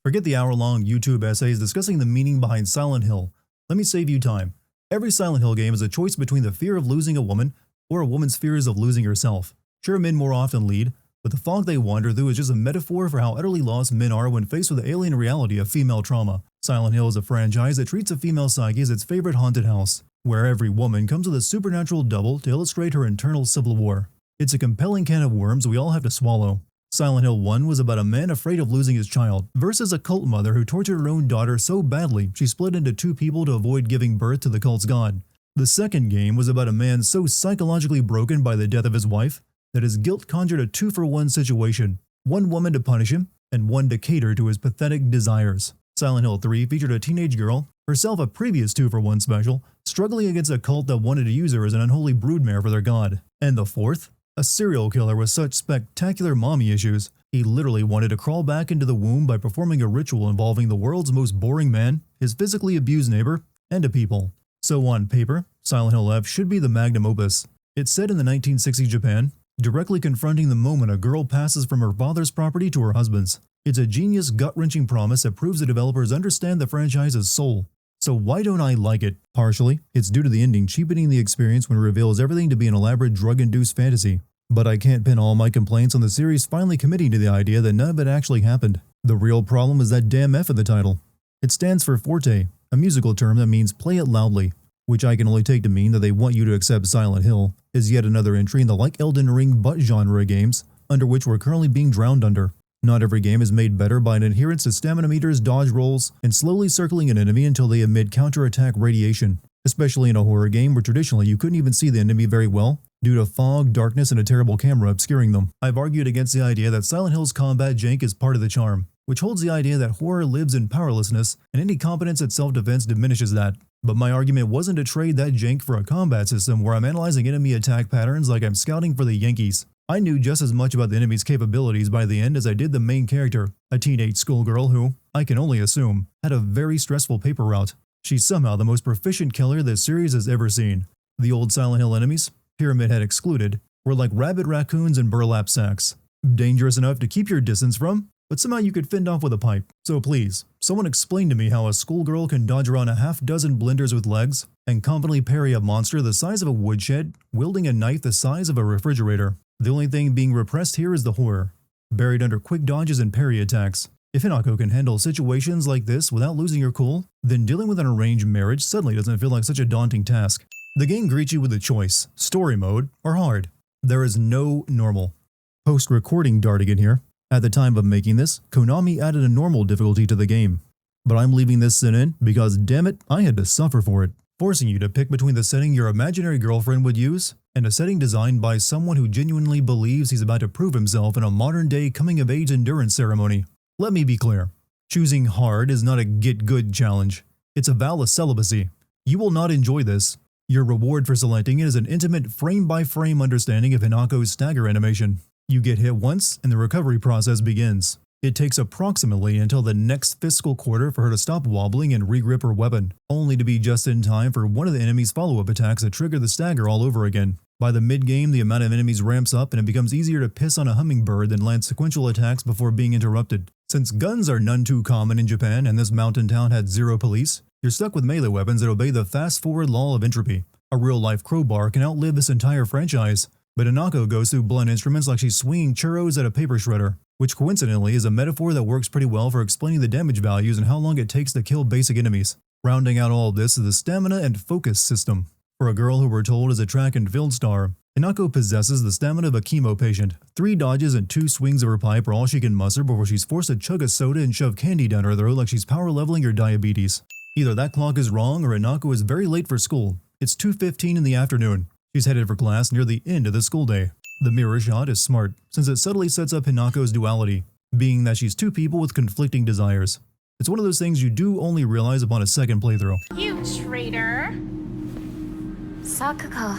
Forget the hour-long YouTube essays discussing the meaning behind Silent Hill. Let me save you time. Every Silent Hill game is a choice between the fear of losing a woman or a woman's fears of losing herself. Sure, men more often lead, but the fog they wander through is just a metaphor for how utterly lost men are when faced with the alien reality of female trauma. Silent Hill is a franchise that treats a female psyche as its favorite haunted house, where every woman comes with a supernatural double to illustrate her internal civil war. It's a compelling can of worms we all have to swallow. Silent Hill 1 was about a man afraid of losing his child, versus a cult mother who tortured her own daughter so badly she split into two people to avoid giving birth to the cult's god. The second game was about a man so psychologically broken by the death of his wife that his guilt conjured a 2-for-1 situation, one woman to punish him, and one to cater to his pathetic desires. Silent Hill 3 featured a teenage girl, herself a previous 2-for-1 special, struggling against a cult that wanted to use her as an unholy broodmare for their god. And the fourth? A serial killer with such spectacular mommy issues, he literally wanted to crawl back into the womb by performing a ritual involving the world's most boring man, his physically abused neighbor, and a people. So on paper, Silent Hill F should be the magnum opus. It's set in the 1960s Japan, directly confronting the moment a girl passes from her father's property to her husband's. It's a genius, gut-wrenching promise that proves the developers understand the franchise's soul. So why don't I like it? Partially, it's due to the ending cheapening the experience when it reveals everything to be an elaborate drug-induced fantasy. But I can't pin all my complaints on the series finally committing to the idea that none of it actually happened. The real problem is that damn F in the title. It stands for forte, a musical term that means play it loudly, which I can only take to mean that they want you to accept Silent Hill is yet another entry in the like Elden Ring but genre games, under which we're currently being drowned under. Not every game is made better by an adherence to stamina meters, dodge rolls, and slowly circling an enemy until they emit counterattack radiation, especially in a horror game where traditionally you couldn't even see the enemy very well due to fog, darkness, and a terrible camera obscuring them. I've argued against the idea that Silent Hill's combat jank is part of the charm, which holds the idea that horror lives in powerlessness and any competence at self-defense diminishes that. But my argument wasn't to trade that jank for a combat system where I'm analyzing enemy attack patterns like I'm scouting for the Yankees. I knew just as much about the enemy's capabilities by the end as I did the main character, a teenage schoolgirl who, I can only assume, had a very stressful paper route. She's somehow the most proficient killer this series has ever seen. The old Silent Hill enemies, Pyramid Head excluded, were like rabid raccoons and burlap sacks. Dangerous enough to keep your distance from, but somehow you could fend off with a pipe. So please, someone explain to me how a schoolgirl can dodge around a half-dozen blenders with legs and confidently parry a monster the size of a woodshed, wielding a knife the size of a refrigerator. The only thing being repressed here is the horror, buried under quick dodges and parry attacks. If Hinako can handle situations like this without losing her cool, then dealing with an arranged marriage suddenly doesn't feel like such a daunting task. The game greets you with a choice, story mode or hard. There is no normal. Post-recording Dartigan here. At the time of making this, Konami added a normal difficulty to the game. But I'm leaving this sin in because damn it, I had to suffer for it, forcing you to pick between the setting your imaginary girlfriend would use and a setting designed by someone who genuinely believes he's about to prove himself in a modern-day coming-of-age endurance ceremony. Let me be clear. Choosing hard is not a get-good challenge. It's a vow of celibacy. You will not enjoy this. Your reward for selecting it is an intimate frame-by-frame understanding of Hinako's stagger animation. You get hit once and the recovery process begins. It takes approximately until the next fiscal quarter for her to stop wobbling and regrip her weapon, only to be just in time for one of the enemy's follow-up attacks to trigger the stagger all over again. By the mid-game, the amount of enemies ramps up and it becomes easier to piss on a hummingbird than land sequential attacks before being interrupted. Since guns are none too common in Japan and this mountain town had zero police, you're stuck with melee weapons that obey the fast-forward law of entropy. A real-life crowbar can outlive this entire franchise, but Hinako goes through blunt instruments like she's swinging churros at a paper shredder, which coincidentally is a metaphor that works pretty well for explaining the damage values and how long it takes to kill basic enemies. Rounding out all of this is the stamina and focus system. For a girl who we're told is a track and field star, Hinako possesses the stamina of a chemo patient. 3 dodges and 2 swings of her pipe are all she can muster before she's forced to chug a soda and shove candy down her throat like she's power leveling her diabetes. Either that clock is wrong or Hinako is very late for school. It's 2:15 in the afternoon. She's headed for class near the end of the school day. The mirror shot is smart, since it subtly sets up Hinako's duality, being that she's 2 people with conflicting desires. It's one of those things you do only realize upon a second playthrough. You traitor! Sakuka.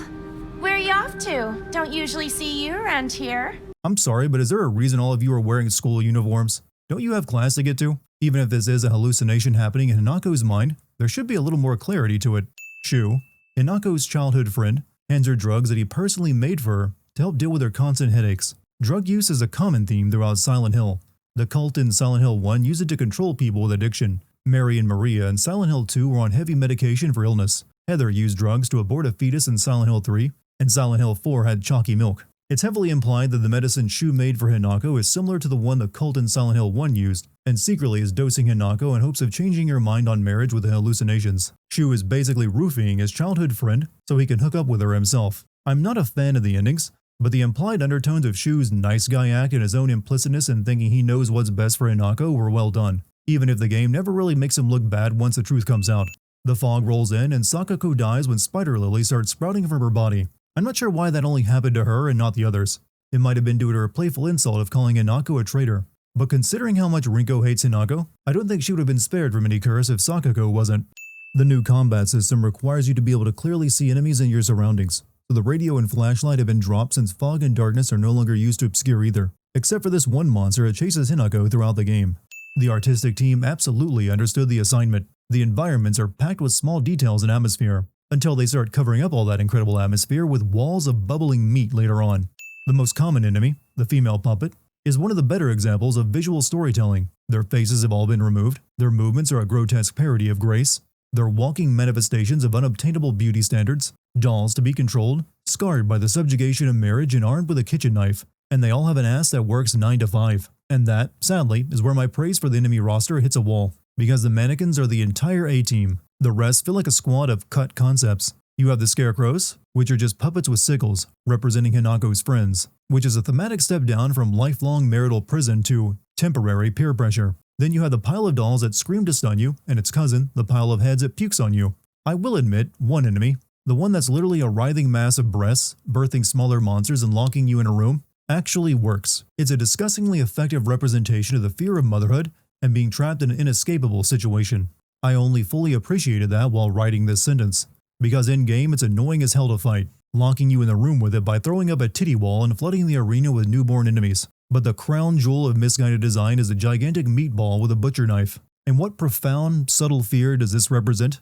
Where are you off to? Don't usually see you around here. I'm sorry, but is there a reason all of you are wearing school uniforms? Don't you have class to get to? Even if this is a hallucination happening in Hinako's mind, there should be a little more clarity to it. Shu, Hinako's childhood friend, hands her drugs that he personally made for her to help deal with her constant headaches. Drug use is a common theme throughout Silent Hill. The cult in Silent Hill 1 used it to control people with addiction. Mary and Maria in Silent Hill 2 were on heavy medication for illness. Heather used drugs to abort a fetus in Silent Hill 3, and Silent Hill 4 had chalky milk. It's heavily implied that the medicine Shu made for Hinako is similar to the one the cult in Silent Hill 1 used, and secretly is dosing Hinako in hopes of changing her mind on marriage with the hallucinations. Shu is basically roofing his childhood friend so he can hook up with her himself. I'm not a fan of the endings, but the implied undertones of Shu's nice guy act and his own implicitness in thinking he knows what's best for Hinako were well done, even if the game never really makes him look bad once the truth comes out. The fog rolls in and Sakako dies when spider lilies start sprouting from her body. I'm not sure why that only happened to her and not the others. It might have been due to her playful insult of calling Hinako a traitor. But considering how much Rinko hates Hinako, I don't think she would have been spared from any curse if Sakako wasn't. The new combat system requires you to be able to clearly see enemies in your surroundings, so the radio and flashlight have been dropped since fog and darkness are no longer used to obscure either, except for this one monster that chases Hinako throughout the game. The artistic team absolutely understood the assignment. The environments are packed with small details and atmosphere, until they start covering up all that incredible atmosphere with walls of bubbling meat later on. The most common enemy, the female puppet, is one of the better examples of visual storytelling. Their faces have all been removed, their movements are a grotesque parody of grace, they're walking manifestations of unobtainable beauty standards, dolls to be controlled, scarred by the subjugation of marriage and armed with a kitchen knife, and they all have an ass that works 9 to 5. And that, sadly, is where my praise for the enemy roster hits a wall, because the mannequins are the entire A-team. The rest feel like a squad of cut concepts. You have the scarecrows, which are just puppets with sickles, representing Hinako's friends, which is a thematic step down from lifelong marital prison to temporary peer pressure. Then you have the pile of dolls that scream to stun you, and its cousin, the pile of heads that pukes on you. I will admit, one enemy, the one that's literally a writhing mass of breasts, birthing smaller monsters and locking you in a room, actually works. It's a disgustingly effective representation of the fear of motherhood and being trapped in an inescapable situation. I only fully appreciated that while writing this sentence, because in-game it's annoying as hell to fight, locking you in the room with it by throwing up a titty wall and flooding the arena with newborn enemies. But the crown jewel of misguided design is a gigantic meatball with a butcher knife. And what profound, subtle fear does this represent?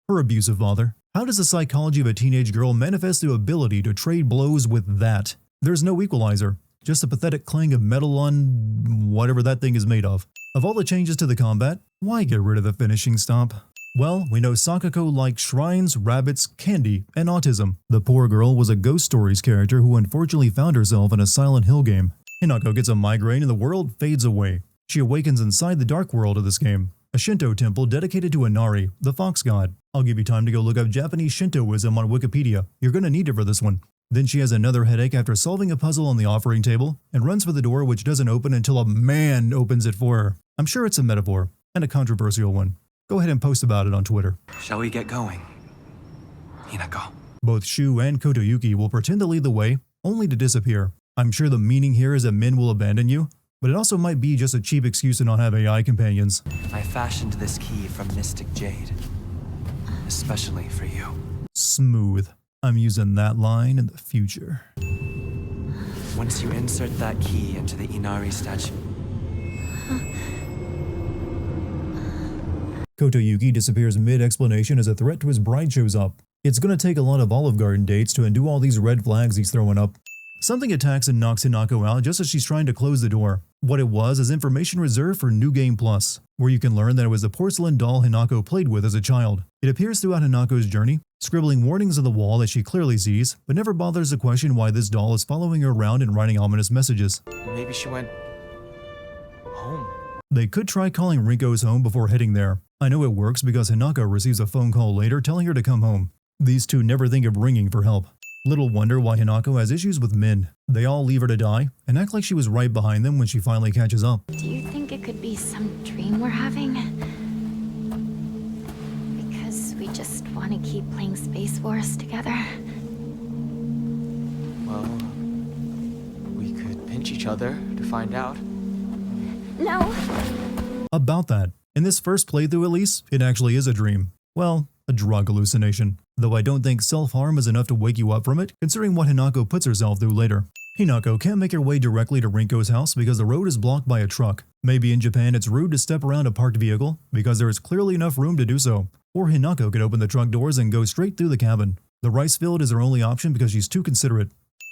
Her abusive father. How does the psychology of a teenage girl manifest the ability to trade blows with that? There's no equalizer, just a pathetic clang of metal on whatever that thing is made of. Of all the changes to the combat, why get rid of the finishing stomp? Well, we know Sakako liked shrines, rabbits, candy, and autism. The poor girl was a Ghost Stories character who unfortunately found herself in a Silent Hill game. Hinako gets a migraine and the world fades away. She awakens inside the dark world of this game, a Shinto temple dedicated to Inari, the fox god. I'll give you time to go look up Japanese Shintoism on Wikipedia. You're gonna need it for this one. Then she has another headache after solving a puzzle on the offering table and runs for the door, which doesn't open until a man opens it for her. I'm sure it's a metaphor, and a controversial one. Go ahead and post about it on Twitter. Shall we get going, Hinako? Both Shu and Kotoyuki will pretend to lead the way, only to disappear. I'm sure the meaning here is that men will abandon you, but it also might be just a cheap excuse to not have AI companions. I fashioned this key from Mystic Jade, especially for you. Smooth. I'm using that line in the future. Once you insert that key into the Inari statue, Kotoyuki disappears mid-explanation as a threat to his bride shows up. It's gonna take a lot of Olive Garden dates to undo all these red flags he's throwing up. Something attacks and knocks Hinako out just as she's trying to close the door. What it was is information reserved for New Game Plus, where you can learn that it was the porcelain doll Hinako played with as a child. It appears throughout Hinako's journey, scribbling warnings on the wall that she clearly sees, but never bothers to question why this doll is following her around and writing ominous messages. maybe she went home. They could try calling Rinko's home before heading there. I know it works because Hinako receives a phone call later telling her to come home. These two never think of ringing for help. Little wonder why Hinako has issues with men. They all leave her to die and act like she was right behind them when she finally catches up. Do you think it could be some dream we're having? Because we just want to keep playing Space Wars together? Well, we could pinch each other to find out. No! About that. In this first playthrough at least, it actually is a dream. Well, a drug hallucination. Though I don't think self-harm is enough to wake you up from it, considering what Hinako puts herself through later. Hinako can't make her way directly to Rinko's house because the road is blocked by a truck. Maybe in Japan it's rude to step around a parked vehicle because there is clearly enough room to do so. Or Hinako could open the truck doors and go straight through the cabin. The rice field is her only option because she's too considerate.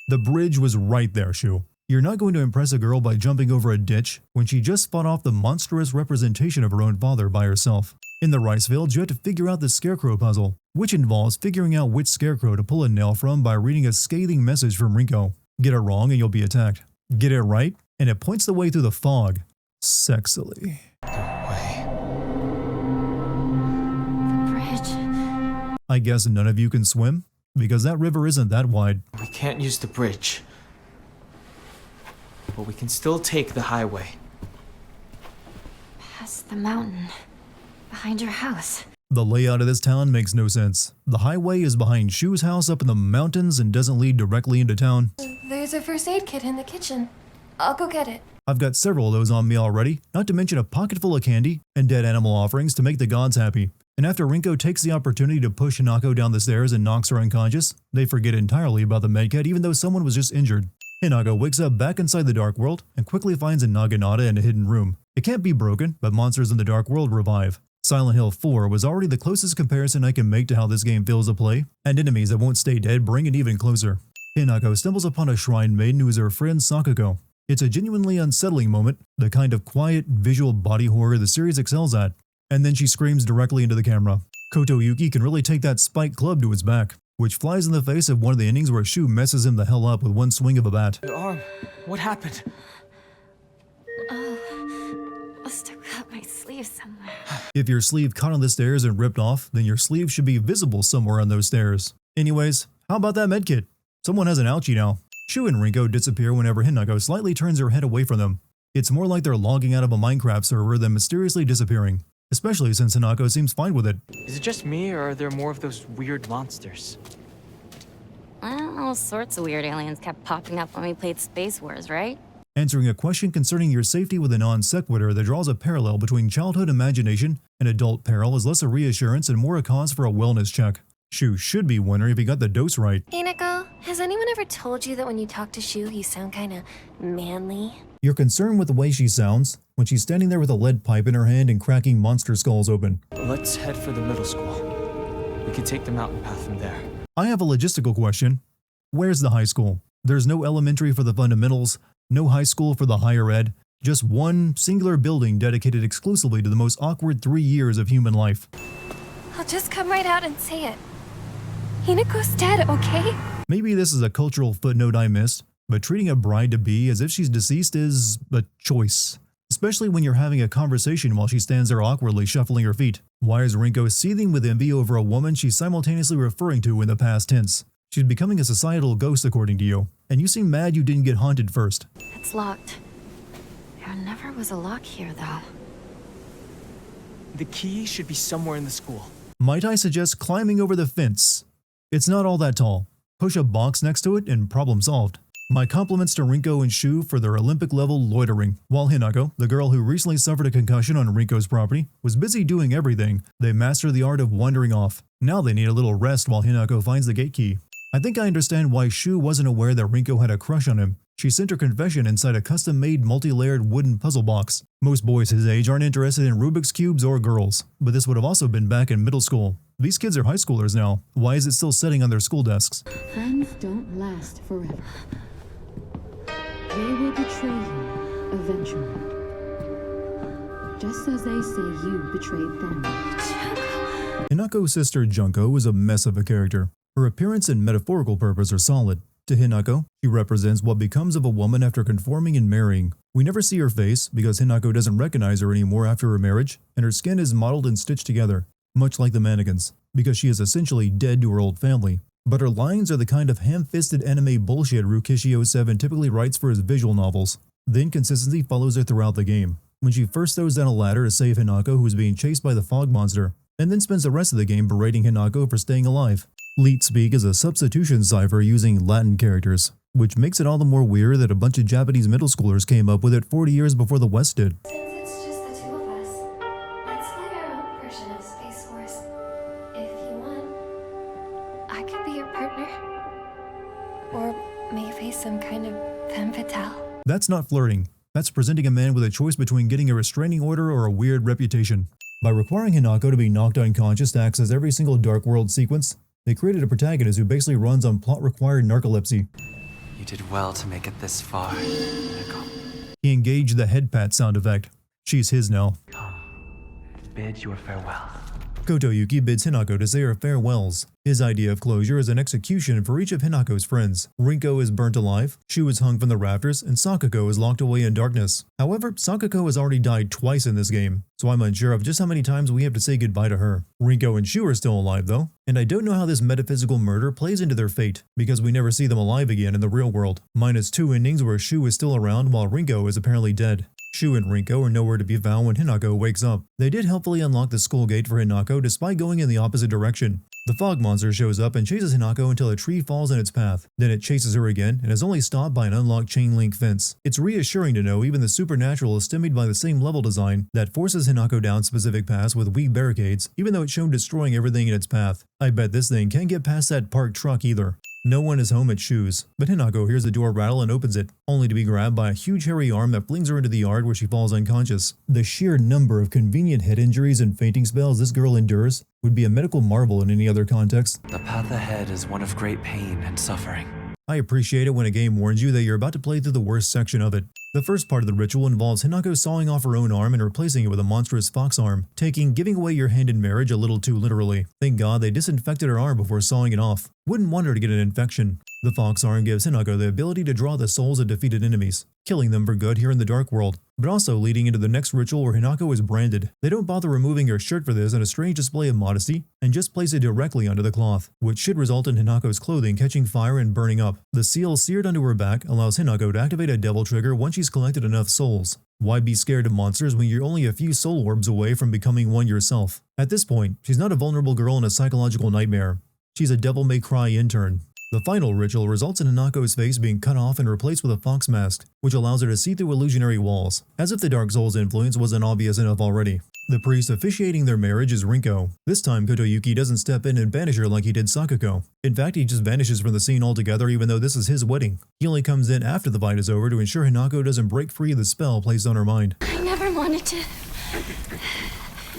The bridge was right there, Shu. You're not going to impress a girl by jumping over a ditch when she just fought off the monstrous representation of her own father by herself. In the rice fields, you have to figure out the scarecrow puzzle, which involves figuring out which scarecrow to pull a nail from by reading a scathing message from Rinko. Get it wrong and you'll be attacked. Get it right, and it points the way through the fog. Sexily. No way. The bridge. I guess none of you can swim? Because that river isn't that wide. We can't use the bridge. But we can still take the highway. Past the mountain. Behind your house. The layout of this town makes no sense. The highway is behind Shu's house up in the mountains and doesn't lead directly into town. There's a first aid kit in the kitchen. I'll go get it. I've got several of those on me already, not to mention a pocket full of candy and dead animal offerings to make the gods happy. And after Rinko takes the opportunity to push Hinako down the stairs and knocks her unconscious, they forget entirely about the medkit even though someone was just injured. Hinako wakes up back inside the Dark World and quickly finds a Naginata in a hidden room. It can't be broken, but monsters in the Dark World revive. Silent Hill 4 was already the closest comparison I can make to how this game feels to play, and enemies that won't stay dead bring it even closer. Hinako stumbles upon a shrine maiden who is her friend Sakuko. It's a genuinely unsettling moment, the kind of quiet, visual body horror the series excels at. And then she screams directly into the camera. Koto Yuki can really take that spike club to his back, which flies in the face of one of the endings where Shu messes him the hell up with one swing of a bat. Your arm. What happened? Must have cut my sleeve somewhere. If your sleeve caught on the stairs and ripped off, then your sleeve should be visible somewhere on those stairs. Anyways, how about that medkit? Someone has an ouchie now. Shu and Rinko disappear whenever Hinako slightly turns her head away from them. It's more like they're logging out of a Minecraft server than mysteriously disappearing, especially since Hinako seems fine with it. Is it just me, or are there more of those weird monsters? All sorts of weird aliens kept popping up when we played Space Wars, right? Answering a question concerning your safety with a non sequitur that draws a parallel between childhood imagination and adult peril is less a reassurance and more a cause for a wellness check. Shu should be wondering if he got the dose right. Hinako, has anyone ever told you that when you talk to Shu, you sound kinda manly? You're concerned with the way she sounds when she's standing there with a lead pipe in her hand and cracking monster skulls open. Let's head for the middle school. We can take the mountain path from there. I have a logistical question. Where's the high school? There's no elementary for the fundamentals, no high school for the higher ed, just one singular building dedicated exclusively to the most awkward 3 years of human life. I'll just come right out and say it. Hinako's dead, okay? Maybe this is a cultural footnote I missed, but treating a bride-to-be as if she's deceased is a choice. Especially when you're having a conversation while she stands there awkwardly shuffling her feet. Why is Rinko seething with envy over a woman she's simultaneously referring to in the past tense? She's becoming a societal ghost according to you, and you seem mad you didn't get haunted first. It's locked. There never was a lock here, though. The key should be somewhere in the school. Might I suggest climbing over the fence? It's not all that tall. Push a box next to it and problem solved. My compliments to Rinko and Shu for their Olympic-level loitering. While Hinako, the girl who recently suffered a concussion on Rinko's property, was busy doing everything, they mastered the art of wandering off. Now they need a little rest while Hinako finds the gate key. I think I understand why Shu wasn't aware that Rinko had a crush on him. She sent her confession inside a custom-made multi-layered wooden puzzle box. Most boys his age aren't interested in Rubik's Cubes or girls, but this would have also been back in middle school. These kids are high schoolers now. Why is it still sitting on their school desks? Friends don't last forever. They will betray you eventually. Just as they say you betrayed them. Hinako's sister Junko is a mess of a character. Her appearance and metaphorical purpose are solid. To Hinako, she represents what becomes of a woman after conforming and marrying. We never see her face because Hinako doesn't recognize her anymore after her marriage, and her skin is modeled and stitched together, much like the mannequins, because she is essentially dead to her old family. But her lines are the kind of ham-fisted anime bullshit Rukishio 7 typically writes for his visual novels. The inconsistency follows her throughout the game, when she first throws down a ladder to save Hinako who is being chased by the fog monster, and then spends the rest of the game berating Hinako for staying alive. Leet speak is a substitution cipher using Latin characters, which makes it all the more weird that a bunch of Japanese middle schoolers came up with it 40 years before the West did. Since it's just the two of us, let's play our own version of Space Wars. If you want, I could be your partner. Or maybe some kind of femme fatale. That's not flirting. That's presenting a man with a choice between getting a restraining order or a weird reputation. By requiring Hinako to be knocked unconscious to access every single Dark World sequence, they created a protagonist who basically runs on plot-required narcolepsy. You did well to make it this far, Nicole. He engaged the head pat sound effect. She's his now. Come, bid your farewell. Kotoyuki bids Hinako to say her farewells. His idea of closure is an execution for each of Hinako's friends. Rinko is burnt alive, Shu is hung from the rafters, and Sakako is locked away in darkness. However, Sakako has already died twice in this game, so I'm unsure of just how many times we have to say goodbye to her. Rinko and Shu are still alive though, and I don't know how this metaphysical murder plays into their fate, because we never see them alive again in the real world, minus 2 endings where Shu is still around while Rinko is apparently dead. Shu and Rinko are nowhere to be found when Hinako wakes up. They did helpfully unlock the school gate for Hinako despite going in the opposite direction. The fog monster shows up and chases Hinako until a tree falls in its path. Then it chases her again and is only stopped by an unlocked chain link fence. It's reassuring to know even the supernatural is stymied by the same level design that forces Hinako down specific paths with weak barricades, even though it's shown destroying everything in its path. I bet this thing can't get past that parked truck either. No one is home at Shu's, but Hinako hears the door rattle and opens it, only to be grabbed by a huge hairy arm that flings her into the yard where she falls unconscious. The sheer number of convenient head injuries and fainting spells this girl endures would be a medical marvel in any other context. The path ahead is one of great pain and suffering. I appreciate it when a game warns you that you're about to play through the worst section of it. The first part of the ritual involves Hinako sawing off her own arm and replacing it with a monstrous fox arm, giving away your hand in marriage a little too literally. Thank God they disinfected her arm before sawing it off. Wouldn't want her to get an infection. The fox arm gives Hinako the ability to draw the souls of defeated enemies, killing them for good here in the Dark World, but also leading into the next ritual where Hinako is branded. They don't bother removing her shirt for this in a strange display of modesty, and just place it directly onto the cloth, which should result in Hinako's clothing catching fire and burning up. The seal seared onto her back allows Hinako to activate a devil trigger once she's collected enough souls. Why be scared of monsters when you're only a few soul orbs away from becoming one yourself? At this point, she's not a vulnerable girl in a psychological nightmare. She's a devil-may-cry intern. The final ritual results in Hinako's face being cut off and replaced with a fox mask, which allows her to see through illusionary walls, as if the Dark Souls influence wasn't obvious enough already. The priest officiating their marriage is Rinko. This time Kotoyuki doesn't step in and banish her like he did Sakako. In fact, he just vanishes from the scene altogether even though this is his wedding. He only comes in after the fight is over to ensure Hinako doesn't break free of the spell placed on her mind. I never wanted to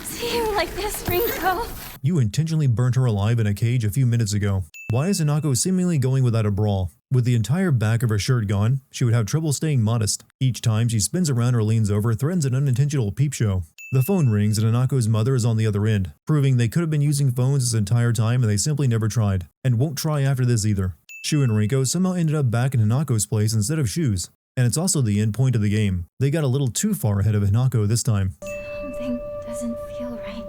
see you like this, Rinko. You intentionally burnt her alive in a cage a few minutes ago. Why is Hinako seemingly going without a bra? With the entire back of her shirt gone, she would have trouble staying modest. Each time she spins around or leans over, threatens an unintentional peep show. The phone rings and Hinako's mother is on the other end, proving they could have been using phones this entire time and they simply never tried, and won't try after this either. Shu and Rinko somehow ended up back in Hinako's place instead of Shu's, and it's also the end point of the game. They got a little too far ahead of Hinako this time. Something doesn't feel right.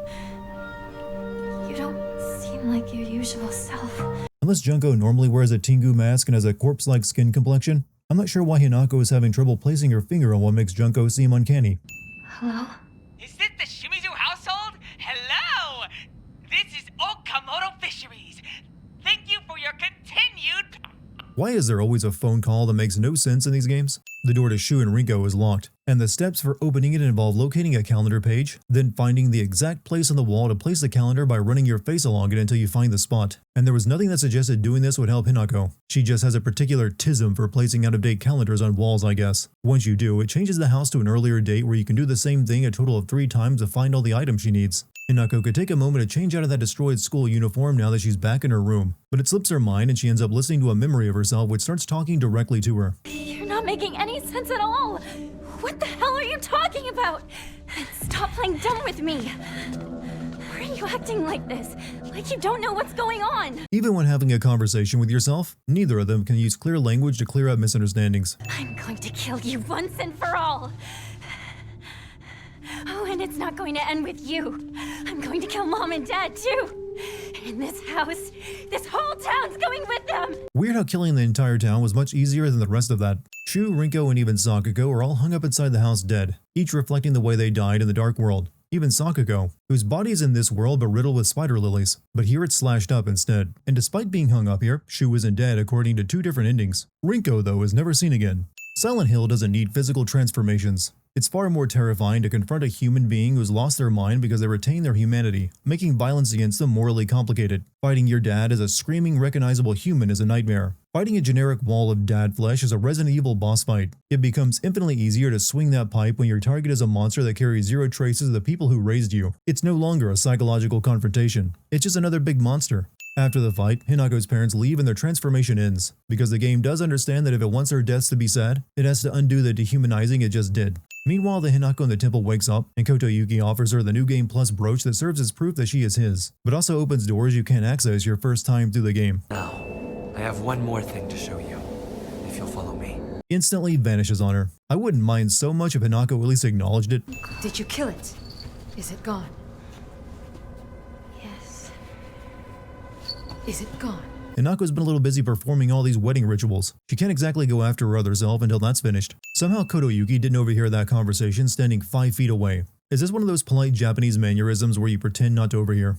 You don't seem like your usual self. Unless Junko normally wears a Tengu mask and has a corpse-like skin complexion, I'm not sure why Hinako is having trouble placing her finger on what makes Junko seem uncanny. Hello? Is this the Shimizu household? Hello! This is Okamoto Fisheries. Thank you for your continued... Why is there always a phone call that makes no sense in these games? The door to Shu and Rinko is locked, and the steps for opening it involve locating a calendar page, then finding the exact place on the wall to place the calendar by running your face along it until you find the spot. And there was nothing that suggested doing this would help Hinako. She just has a particular tism for placing out-of-date calendars on walls, I guess. Once you do, it changes the house to an earlier date where you can do the same thing a total of 3 times to find all the items she needs. Hinako could take a moment to change out of that destroyed school uniform now that she's back in her room, but it slips her mind and she ends up listening to a memory of herself which starts talking directly to her. You're not making any sense at all. What the hell are you talking about? Stop playing dumb with me. Why are you acting like this? Like you don't know what's going on. Even when having a conversation with yourself, neither of them can use clear language to clear up misunderstandings. I'm going to kill you once and for all. Oh, and it's not going to end with you. I'm going to kill Mom and Dad, too. In this house, this whole town's going with them. Weird how killing the entire town was much easier than the rest of that. Shu, Rinko, and even Sakako are all hung up inside the house dead, each reflecting the way they died in the Dark World. Even Sakako, whose body is in this world but riddled with spider lilies, but here it's slashed up instead. And despite being hung up here, Shu isn't dead according to 2 different endings. Rinko, though, is never seen again. Silent Hill doesn't need physical transformations. It's far more terrifying to confront a human being who's lost their mind because they retain their humanity, making violence against them morally complicated. Fighting your dad as a screaming, recognizable human is a nightmare. Fighting a generic wall of dad flesh is a Resident Evil boss fight. It becomes infinitely easier to swing that pipe when your target is a monster that carries 0 traces of the people who raised you. It's no longer a psychological confrontation. It's just another big monster. After the fight, Hinako's parents leave and their transformation ends, because the game does understand that if it wants her deaths to be sad, it has to undo the dehumanizing it just did. Meanwhile, the Hinako in the temple wakes up, and Kotoyuki offers her the New Game Plus brooch that serves as proof that she is his, but also opens doors you can't access your first time through the game. Now, I have one more thing to show you, if you'll follow me. Instantly vanishes on her. I wouldn't mind so much if Hinako at least acknowledged it. Did you kill it? Is it gone? Yes. Is it gone? Hinako's been a little busy performing all these wedding rituals. She can't exactly go after her other self until that's finished. Somehow Kotoyuki didn't overhear that conversation standing 5 feet away. Is this one of those polite Japanese mannerisms where you pretend not to overhear?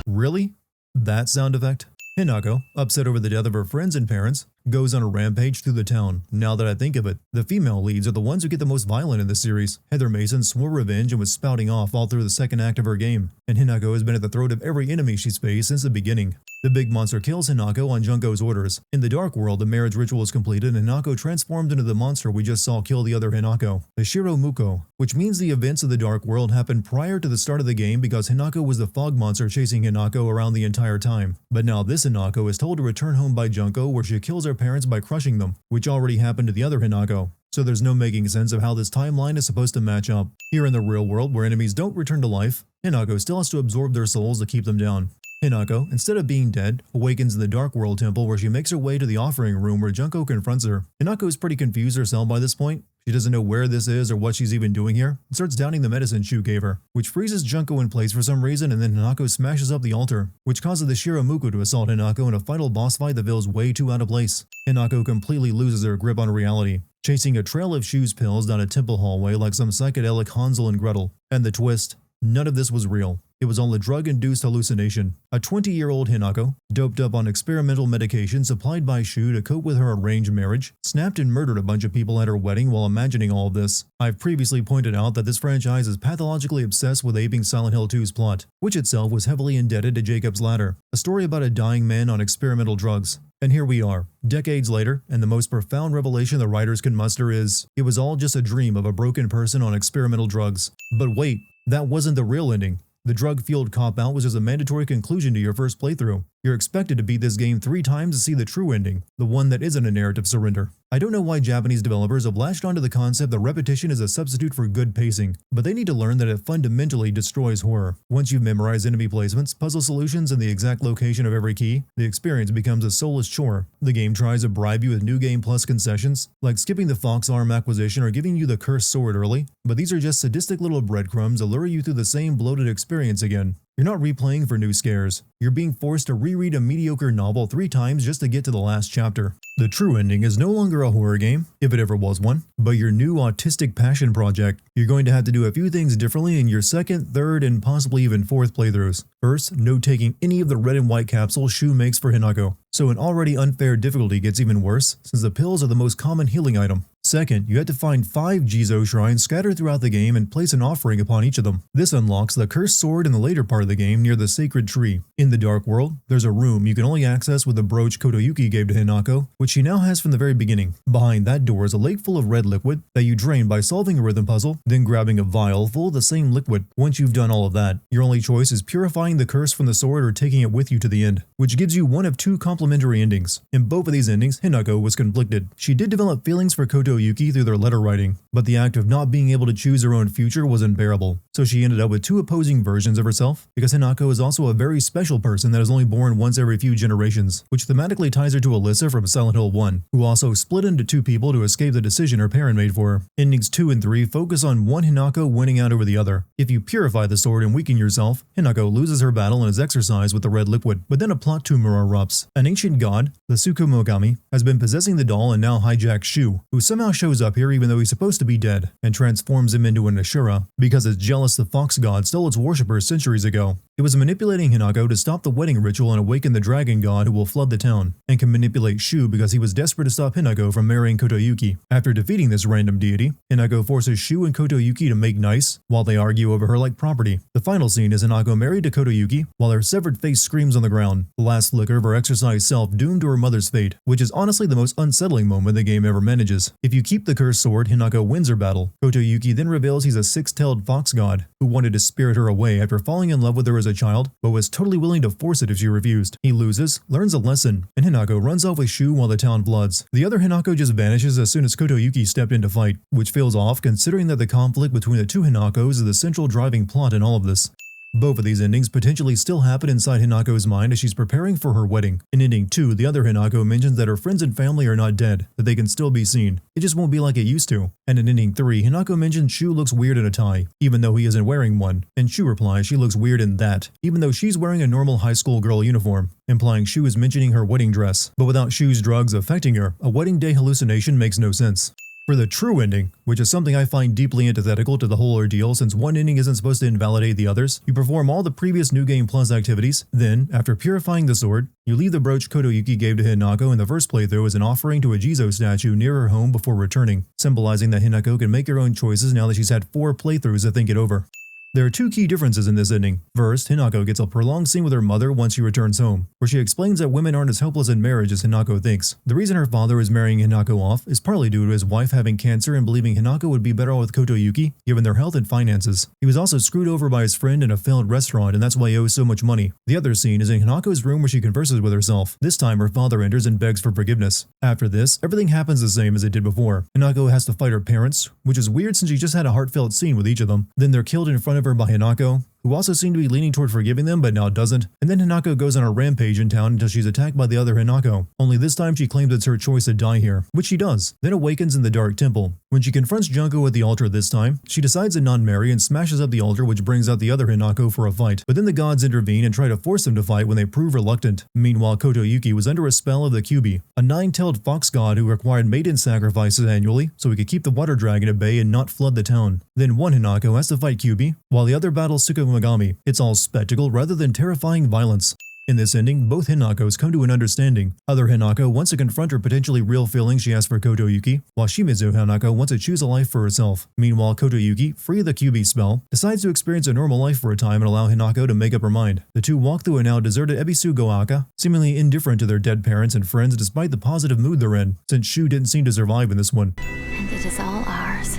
Really? That sound effect? Hinako, upset over the death of her friends and parents, goes on a rampage through the town. Now that I think of it, the female leads are the ones who get the most violent in this series. Heather Mason swore revenge and was spouting off all through the second act of her game, and Hinako has been at the throat of every enemy she's faced since the beginning. The big monster kills Hinako on Junko's orders. In the Dark World, the marriage ritual is completed and Hinako transformed into the monster we just saw kill the other Hinako, the Shiromuko, which means the events of the Dark World happened prior to the start of the game because Hinako was the fog monster chasing Hinako around the entire time. But now this Hinako is told to return home by Junko where she kills her parents by crushing them, which already happened to the other Hinako. So there's no making sense of how this timeline is supposed to match up. Here in the real world where enemies don't return to life, Hinako still has to absorb their souls to keep them down. Hinako, instead of being dead, awakens in the Dark World Temple where she makes her way to the offering room where Junko confronts her. Hinako is pretty confused herself by this point. She doesn't know where this is or what she's even doing here, and starts doubting the medicine Shu gave her, which freezes Junko in place for some reason, and then Hinako smashes up the altar, which causes the Shiromuko to assault Hinako in a final boss fight that feels way too out of place. Hinako completely loses her grip on reality, chasing a trail of Shu's pills down a temple hallway like some psychedelic Hansel and Gretel. And the twist, none of this was real. It was all a drug-induced hallucination. A 20-year-old Hinako, doped up on experimental medication supplied by Shu to cope with her arranged marriage, snapped and murdered a bunch of people at her wedding while imagining all of this. I've previously pointed out that this franchise is pathologically obsessed with aping Silent Hill 2's plot, which itself was heavily indebted to Jacob's Ladder, a story about a dying man on experimental drugs. And here we are, decades later, and the most profound revelation the writers can muster is, it was all just a dream of a broken person on experimental drugs. But wait, that wasn't the real ending. The drug-fueled cop-out was just a mandatory conclusion to your first playthrough. You're expected to beat this game 3 times to see the true ending, the one that isn't a narrative surrender. I don't know why Japanese developers have latched onto the concept that repetition is a substitute for good pacing, but they need to learn that it fundamentally destroys horror. Once you've memorized enemy placements, puzzle solutions, and the exact location of every key, the experience becomes a soulless chore. The game tries to bribe you with New Game Plus concessions, like skipping the Fox Arm acquisition or giving you the cursed sword early, but these are just sadistic little breadcrumbs that lure you through the same bloated experience again. You're not replaying for new scares. You're being forced to reread a mediocre novel 3 times just to get to the last chapter. The true ending is no longer a horror game, if it ever was one, but your new autistic passion project. You're going to have to do a few things differently in your second, third, and possibly even fourth playthroughs. First, no taking any of the red and white capsules Shu makes for Hinako, so an already unfair difficulty gets even worse since the pills are the most common healing item. Second, you have to find 5 Jizo shrines scattered throughout the game and place an offering upon each of them. This unlocks the cursed sword in the later part of the game near the sacred tree. In the Dark World, there's a room you can only access with the brooch Kotoyuki gave to Hinako, which she now has from the very beginning. Behind that door is a lake full of red liquid that you drain by solving a rhythm puzzle, then grabbing a vial full of the same liquid. Once you've done all of that, your only choice is purifying the curse from the sword or taking it with you to the end, which gives you one of 2 complementary endings. In both of these endings, Hinako was conflicted. She did develop feelings for Kotoyuki through their letter writing, but the act of not being able to choose her own future was unbearable. So she ended up with 2 opposing versions of herself, because Hinako is also a very special person that is only born once every few generations, which thematically ties her to Alyssa from Silent Hill 1, who also split into 2 people to escape the decision her parent made for her. Endings 2 and 3 focus on one Hinako winning out over the other. If you purify the sword and weaken yourself, Hinako loses her battle and is exorcised with the red liquid, but then a plot tumor erupts. An ancient god, the Tsukumogami, has been possessing the doll and now hijacks Shu, who somehow shows up here even though he's supposed to be dead, and transforms him into an Ashura because it's jealous the fox god stole its worshippers centuries ago. It was manipulating Hinako to stop the wedding ritual and awaken the dragon god who will flood the town, and can manipulate Shu because he was desperate to stop Hinako from marrying Kotoyuki. After defeating this random deity, Hinako forces Shu and Kotoyuki to make nice while they argue over her like property. The final scene is Hinako married to Kotoyuki while her severed face screams on the ground, the last flicker of her exorcised self doomed to her mother's fate, which is honestly the most unsettling moment the game ever manages. If you keep the cursed sword, Hinako wins her battle. Kotoyuki then reveals he's a 6-tailed fox god who wanted to spirit her away after falling in love with her as as a child, but was totally willing to force it if she refused. He loses, learns a lesson, and Hinako runs off with Shu while the town floods. The other Hinako just vanishes as soon as Kotoyuki stepped in to fight, which feels off considering that the conflict between the two Hinakos is the central driving plot in all of this. Both of these endings potentially still happen inside Hinako's mind as she's preparing for her wedding. In ending 2, the other Hinako mentions that her friends and family are not dead, that they can still be seen. It just won't be like it used to. And in ending 3, Hinako mentions Shu looks weird in a tie, even though he isn't wearing one. And Shu replies she looks weird in that, even though she's wearing a normal high school girl uniform, implying Shu is mentioning her wedding dress. But without Shu's drugs affecting her, a wedding day hallucination makes no sense. For the true ending, which is something I find deeply antithetical to the whole ordeal since one ending isn't supposed to invalidate the others, you perform all the previous New Game Plus activities, then, after purifying the sword, you leave the brooch Kotoyuki gave to Hinako in the first playthrough as an offering to a Jizo statue near her home before returning, symbolizing that Hinako can make her own choices now that she's had 4 playthroughs to think it over. There are 2 key differences in this ending. First, Hinako gets a prolonged scene with her mother once she returns home, where she explains that women aren't as helpless in marriage as Hinako thinks. The reason her father is marrying Hinako off is partly due to his wife having cancer and believing Hinako would be better off with Kotoyuki, given their health and finances. He was also screwed over by his friend in a failed restaurant, and that's why he owes so much money. The other scene is in Hinako's room where she converses with herself. This time, her father enters and begs for forgiveness. After this, everything happens the same as it did before. Hinako has to fight her parents, which is weird since she just had a heartfelt scene with each of them. Then they're killed in front of her by Hinako, who also seemed to be leaning toward forgiving them but now doesn't, and then Hinako goes on a rampage in town until she's attacked by the other Hinako, only this time she claims it's her choice to die here, which she does, then awakens in the Dark Temple. When she confronts Junko at the altar this time, she decides to not marry and smashes up the altar, which brings out the other Hinako for a fight, but then the gods intervene and try to force them to fight when they prove reluctant. Meanwhile, Kotoyuki was under a spell of the Kyubi, a 9-tailed fox god who required maiden sacrifices annually so he could keep the water dragon at bay and not flood the town. Then one Hinako has to fight Kyubi, while the other battles Tsukumagami. It's all spectacle rather than terrifying violence. In this ending, both Hinakos come to an understanding. Other Hinako wants to confront her potentially real feelings she has for Kotoyuki, while Shimizu Hinako wants to choose a life for herself. Meanwhile, Kotoyuki, free of the Kyubi spell, decides to experience a normal life for a time and allow Hinako to make up her mind. The two walk through a now deserted Ebisu Goaka, seemingly indifferent to their dead parents and friends despite the positive mood they're in, since Shu didn't seem to survive in this one. And it is all ours.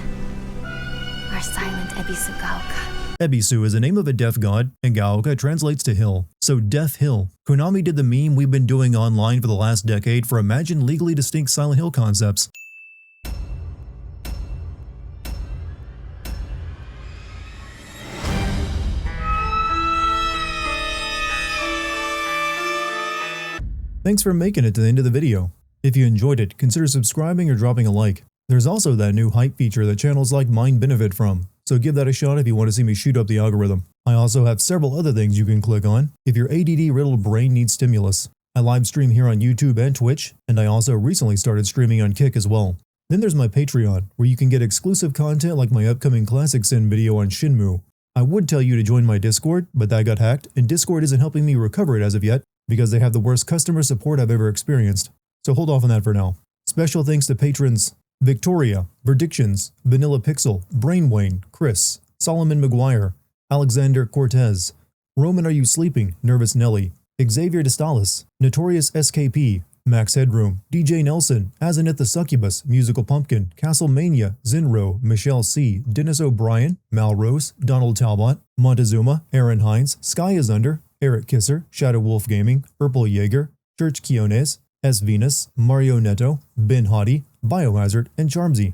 Our silent Ebisu Gaoka. Ebisu is the name of a deaf god, and Gaoka translates to hill. So Deaf Hill. Konami did the meme we've been doing online for the last decade for imagined legally distinct Silent Hill concepts. Thanks for making it to the end of the video. If you enjoyed it, consider subscribing or dropping a like. There's also that new hype feature that channels like mine benefit from, so give that a shot if you want to see me shoot up the algorithm. I also have several other things you can click on if your ADD-riddled brain needs stimulus. I live stream here on YouTube and Twitch, and I also recently started streaming on Kick as well. Then there's my Patreon, where you can get exclusive content like my upcoming Classic Sin video on Shenmue. I would tell you to join my Discord, but that got hacked, and Discord isn't helping me recover it as of yet, because they have the worst customer support I've ever experienced. So hold off on that for now. Special thanks to patrons Victoria, Verdictions, Vanilla Pixel, Brainwayne, Chris, Solomon McGuire, Alexander Cortez, Roman Are You Sleeping, Nervous Nelly, Xavier Destalis, Notorious SKP, Max Headroom, DJ Nelson, Azenith the Succubus, Musical Pumpkin, Castlemania, Zinro, Michelle C., Dennis O'Brien, Malrose, Donald Talbot, Montezuma, Aaron Hines, Sky is Under, Eric Kisser, Shadow Wolf Gaming, Urpel Jaeger, Church Quiones, S. Venus, Mario Neto, Ben Hottie, Biohazard, and Charmsy.